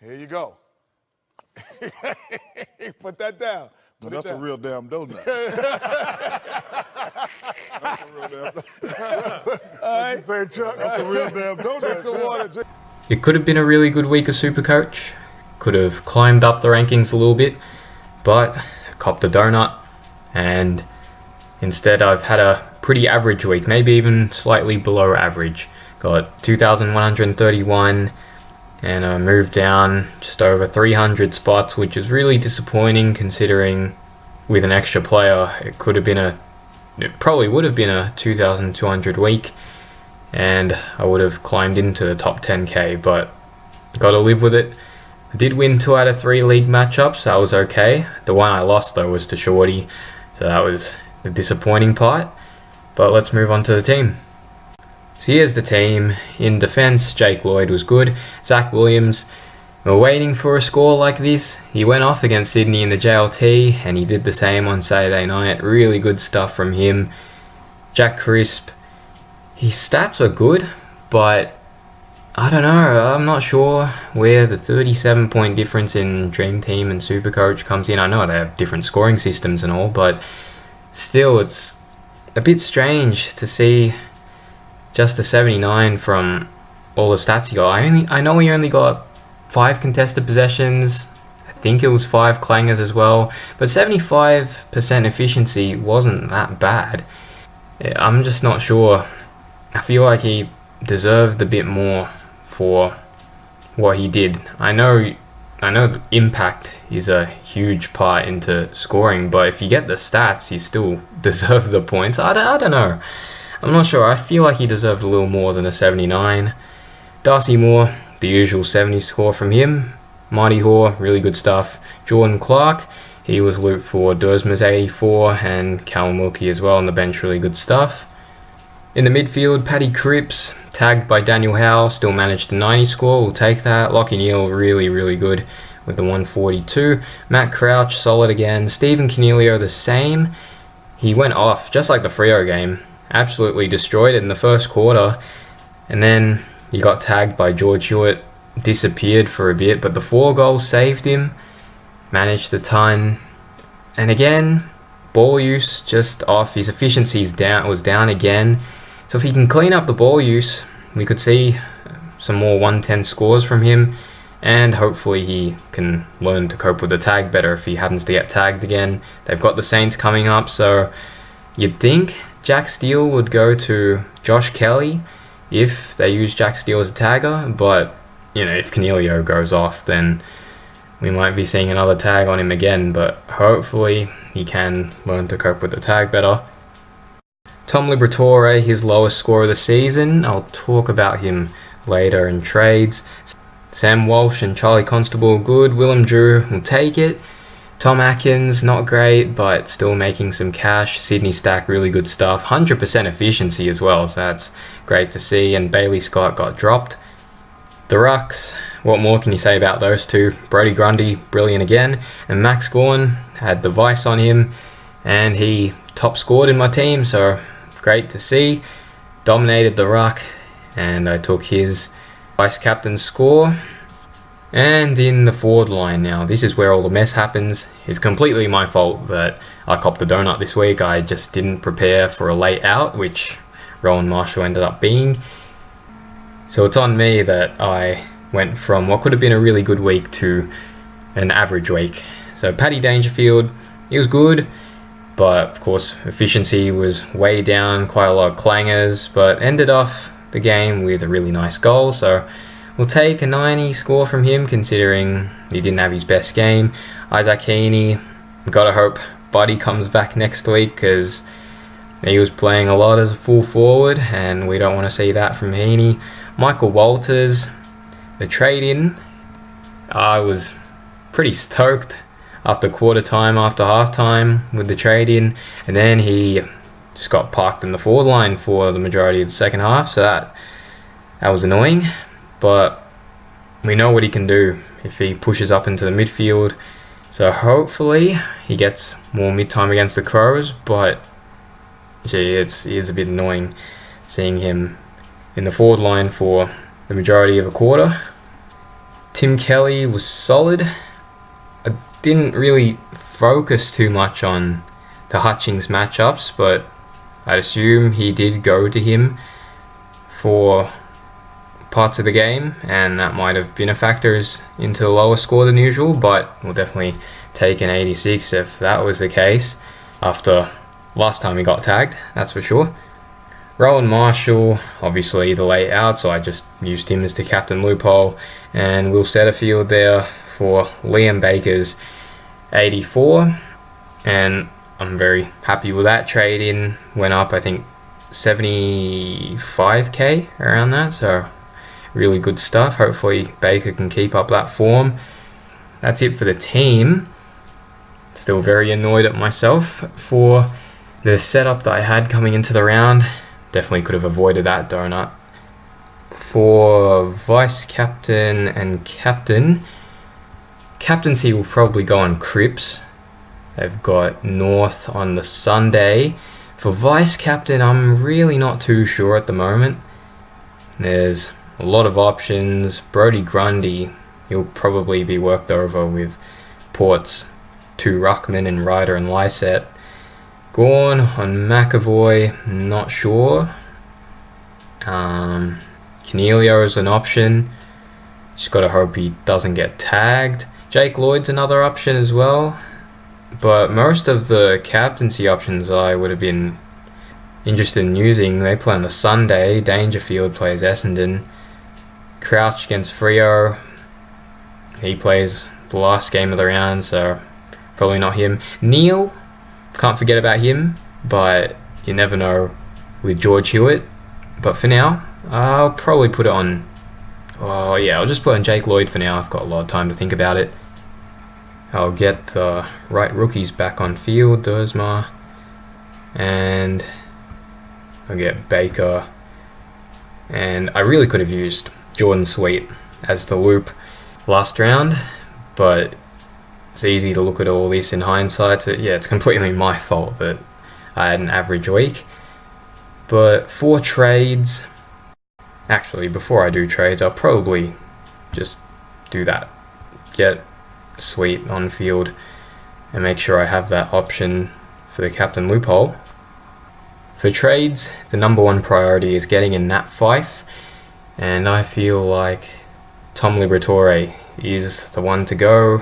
Here you go. Put that down. No, that's a real damn donut. That's a real damn donut. What you say, Chuck? That's a real damn donut. Drink some water. It could have been a really good week of SuperCoach. Could have climbed up the rankings a little bit, but copped a donut, and instead I've had a pretty average week, maybe even slightly below average. Got 2,131, and I moved down just over 300 spots, which is really disappointing considering with an extra player it probably would have been a 2,200 week, and I would have climbed into the top 10k, but got to live with it. I did win 2 out of 3 league matchups, so that was okay. The one I lost though was to Shorty, so that was the disappointing part. But let's move on to the team. So here's the team. In defense, Jake Lloyd was good. Zach Williams, we're waiting for a score like this. He went off against Sydney in the JLT, and he did the same on Saturday night. Really good stuff from him. Jack Crisp, his stats were good, but I don't know, I'm not sure where the 37-point difference in Dream Team and SuperCoach comes in. I know they have different scoring systems and all, but still it's a bit strange to see just a 79 from all the stats he got. I know he only got 5 contested possessions. I think it was 5 clangers as well, but 75% efficiency wasn't that bad. I'm just not sure. I feel like he deserved a bit more for what he did. I know the impact is a huge part into scoring, but if you get the stats, you still deserve the points. I don't know. I'm not sure. I feel like he deserved a little more than a 79. Darcy Moore, the usual 70 score from him. Marty Hoare, really good stuff. Jordan Clark, he was looped for Dersma's 84, and Callum Wilkie as well on the bench, really good stuff. In the midfield, Paddy Cripps, tagged by Daniel Howe, still managed the 90 score. We'll take that. Lockie Neal, really, really good with the 142. Matt Crouch, solid again. Stephen Cornelio, the same. He went off, just like the Freo game. Absolutely destroyed it in the first quarter. And then he got tagged by George Hewitt. Disappeared for a bit, but the 4 goals saved him. Managed a ton. And again, ball use just off. His efficiency was down again. So if he can clean up the ball use, we could see some more 110 scores from him, and hopefully he can learn to cope with the tag better if he happens to get tagged again. They've got the Saints coming up, so you'd think Jack Steele would go to Josh Kelly if they use Jack Steele as a tagger, but if Cornelio goes off, then we might be seeing another tag on him again, but hopefully he can learn to cope with the tag better. Tom Liberatore, his lowest score of the season. I'll talk about him later in trades. Sam Walsh and Charlie Constable, good. Willem Drew will take it. Tom Atkins, not great, but still making some cash. Sydney Stack, really good stuff. 100% efficiency as well, so that's great to see. And Bailey Scott got dropped. The Rucks, what more can you say about those two? Brody Grundy, brilliant again. And Max Gawn had the vice on him, and he top scored in my team, so great to see. Dominated the ruck, and I took his vice captain score. And in the forward line now, this is where all the mess happens. It's completely my fault that I copped the donut this week. I just didn't prepare for a late out, which Rowan Marshall ended up being. So it's on me that I went from what could have been a really good week to an average week. So Paddy Dangerfield, he was good, but of course efficiency was way down, quite a lot of clangers, but ended off the game with a really nice goal. So we'll take a 90 score from him considering he didn't have his best game. Isaac Heaney, gotta hope Buddy comes back next week because he was playing a lot as a full forward, and we don't want to see that from Heaney. Michael Walters, the trade-in, I was pretty stoked after quarter time, after half time with the trade-in, and then he just got parked in the forward line for the majority of the second half, so that was annoying, but we know what he can do if he pushes up into the midfield, so hopefully he gets more mid-time against the Crows, but gee, it is a bit annoying seeing him in the forward line for the majority of a quarter. Tim Kelly was solid. I didn't really focus too much on the Hutchings matchups, but I'd assume he did go to him for parts of the game, and that might have been a factor into the lower score than usual, but we'll definitely take an 86 if that was the case after last time he got tagged, that's for sure. Rowan Marshall, obviously the late out, so I just used him as the captain loophole, and Will Setterfield there for Liam Baker's 84, and I'm very happy with that. Trade in went up, I think 75k around that, so really good stuff. Hopefully Baker can keep up that form. That's it for the team. Still very annoyed at myself for the setup that I had coming into the round. Definitely could have avoided that donut. For vice captain and captaincy will probably go on Cripps. They've got North on the Sunday. For vice captain, I'm really not too sure at the moment. There's a lot of options. Brodie Grundy, he'll probably be worked over with Port's 2 ruckmen and Ryder and Lysette. Gorn on McAvoy, not sure. Canelio is an option. Just gotta hope he doesn't get tagged. Jake Lloyd's another option as well. But most of the captaincy options I would have been interested in using. They play on the Sunday. Dangerfield plays Essendon. Crouch against Freo. He plays the last game of the round, so probably not him. Neil, can't forget about him, but you never know with George Hewitt. But for now, I'll probably put it on... Oh yeah, I'll just put on Jake Lloyd for now. I've got a lot of time to think about it. I'll get the right rookies back on field, Dersma, and I'll get Baker. And I really could have used Jordan Sweet as the loop last round, but it's easy to look at all this in hindsight. So yeah, it's completely my fault that I had an average week. But for trades, actually before I do trades, I'll probably just do that. Get Sweet on field and make sure I have that option for the captain loophole. For trades, the number one priority is getting in Nat Fyfe, and I feel like Tom Liberatore is the one to go.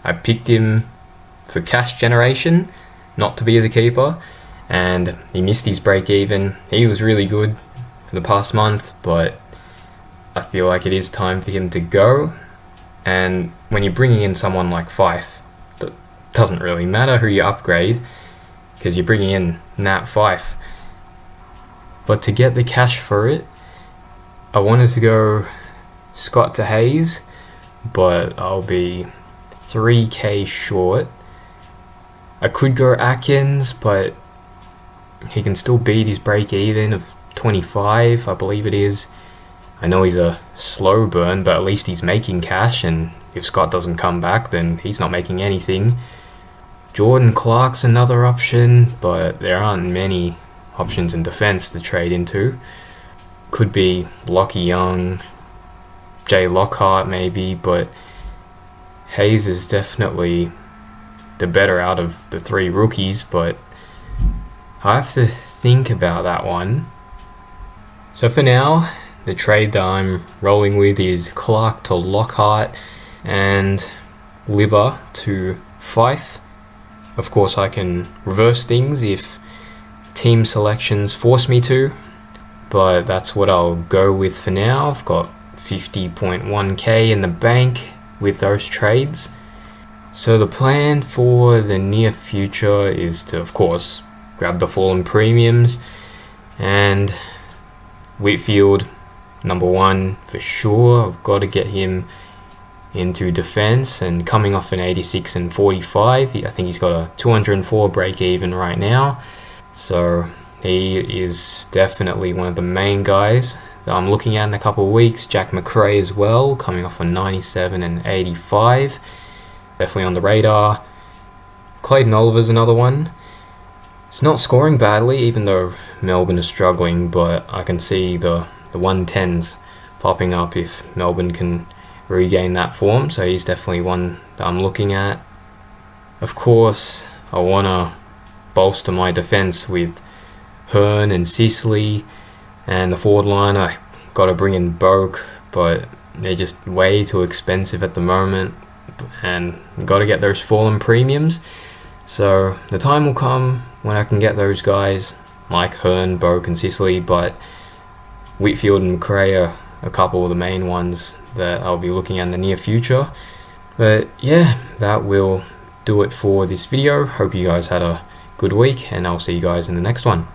I picked him for cash generation, not to be as a keeper, and he missed his break even. He was really good for the past month, but I feel like it is time for him to go. And when you're bringing in someone like Fyfe, it doesn't really matter who you upgrade, because you're bringing in Nat Fyfe. But to get the cash for it, I wanted to go Scott to Hayes, but I'll be 3k short. I could go Atkins, but he can still beat his break even of 25, I believe it is. I know he's a slow burn, but at least he's making cash, and if Scott doesn't come back, then he's not making anything. Jordan Clark's another option, but there aren't many options in defence to trade into. Could be Lockie Young, Jay Lockhart maybe, but Hayes is definitely the better out of the 3 rookies, but I have to think about that one. So for now, the trade that I'm rolling with is Clark to Lockhart and Libba to Fyfe. Of course, I can reverse things if team selections force me to, but that's what I'll go with for now. I've got 50.1k in the bank with those trades. So the plan for the near future is to, of course, grab the fallen premiums, and Whitfield, number 1 for sure. I've got to get him into defense, and coming off an 86 and 45, I think he's got a 204 break even right now, so he is definitely one of the main guys that I'm looking at in a couple of weeks. Jack McRae as well, coming off a 97 and 85, definitely on the radar. Clayton Oliver's another one. It's not scoring badly, even though Melbourne is struggling, but I can see the 110s popping up if Melbourne can regain that form, so he's definitely one that I'm looking at. Of course, I want to bolster my defence with Hearn and Sicily, and the forward line I got to bring in Boak, but they're just way too expensive at the moment, and got to get those fallen premiums. So the time will come when I can get those guys like Hearn, Boak and Sicily, but Whitfield and McRae are a couple of the main ones that I'll be looking at in the near future. But yeah, that will do it for this video. Hope you guys had a good week, and I'll see you guys in the next one.